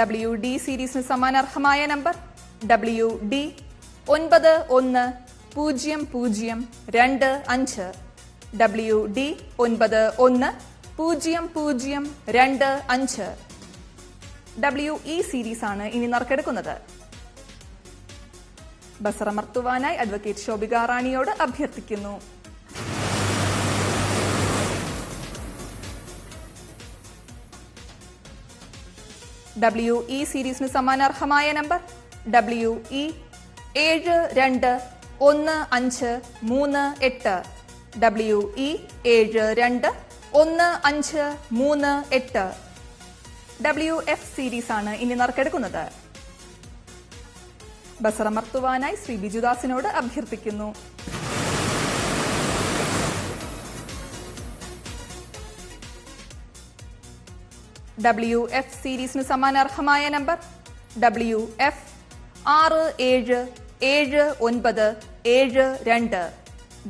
WD സീരീസിന് സമാനാർഹമായ number WD 910025. WD 910025. WE series ആണ് ഇനി നറുക്കെടുക്കുന്നത്. ബസറമർത്തുവാനായി അഡ്വക്കേറ്റ് ശോഭിക റാണിയോട് അഭ്യർത്ഥിക്കുന്നു. WE സീരീസിന് സമാനാർഹമായ number WE 721538. WE 721538. WF series ആണ് ഇനി നറുക്കെടുക്കുന്നത്. ബസറമർത്തുവാനായി ശ്രീ ബിജുദാസിനോട് അഭ്യർത്ഥിക്കുന്നു. WF സീരീസിന് സമാനാർഹമായ number WF 677972.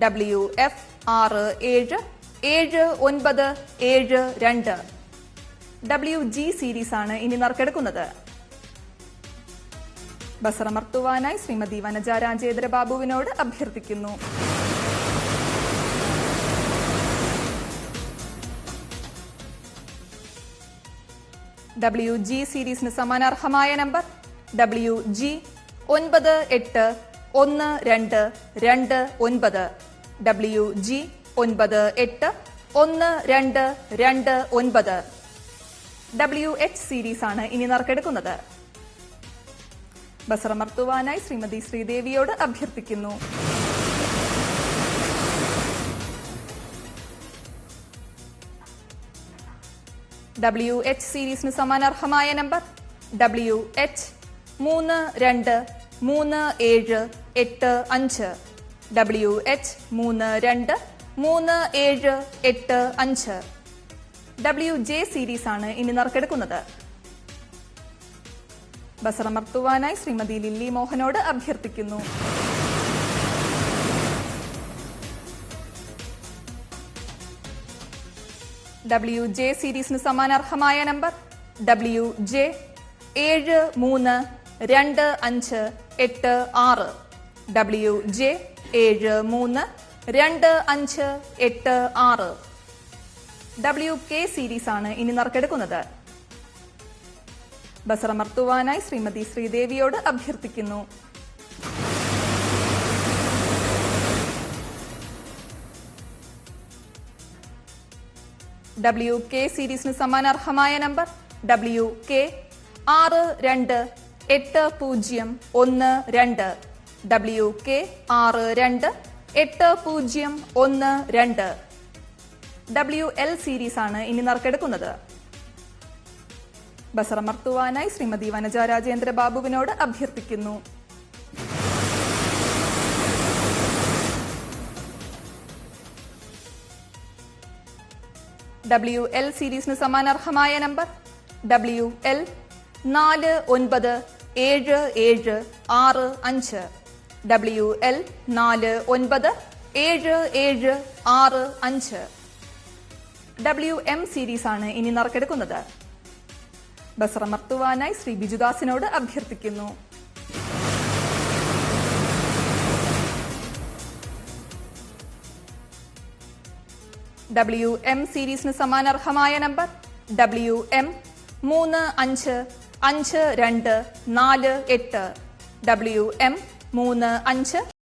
WF 677972. WG series ആണ് ഇനി നറുക്കെടുക്കുന്നത്. ബസറമർത്തുവാനായി ശ്രീമതി വനജ രാജേന്ദ്ര ബാബുവിനോട് അഭ്യർത്ഥിക്കുന്നു. WG സീരീസിന് സമാനാർഹമായ number WG 981229. WG 981229. WH series ആണ് ഇനി നറുക്കെടുക്കുന്നത്. ബസറമർത്തുവാനായി ശ്രീമതി ശ്രീദേവിയോട് അഭ്യർത്ഥിക്കുന്നു. WH സീരീസിന് സമാനാർഹമായ number WH 323785. WH 323785. WJ series ആണ് ഇനി നറുക്കെടുക്കുന്നത്. ബസറമർത്തുവാനായി ശ്രീമതി ലില്ലി മോഹനോട് അഭ്യർത്ഥിക്കുന്നു. WJ സീരീസിന് സമാനാർഹമായ number WJ 732586. WJ 732586. WK series ആണ് ഇനി നറുക്കെടുക്കുന്നത്. ബസറമർത്തുവാനായി ശ്രീമതി ശ്രീദേവിയോട് അഭ്യർത്ഥിക്കുന്നു. WK സീരീസിന് സമാനാർഹമായ number WK 628012. WK 628012. WL series ആണ് ഇനി നറുക്കെടുക്കുന്നത്. ബസറമർത്തുവാനായി ശ്രീമതി വനജ രാജേന്ദ്ര ബാബുവിനോട് അഭ്യർത്ഥിക്കുന്നു. WL സീരീസിന് സമാനാർഹമായ number WL 497765. WL 497765. WM series ആണ് ഇനി നറുക്കെടുക്കുന്നത്. ബസറമർത്തുവാനായി ശ്രീ ബിജുദാസിനോട് അഭ്യർത്ഥിക്കുന്നു. WM സീരീസിന് സമാനാർഹമായ നമ്പർ WM 355248. WM 35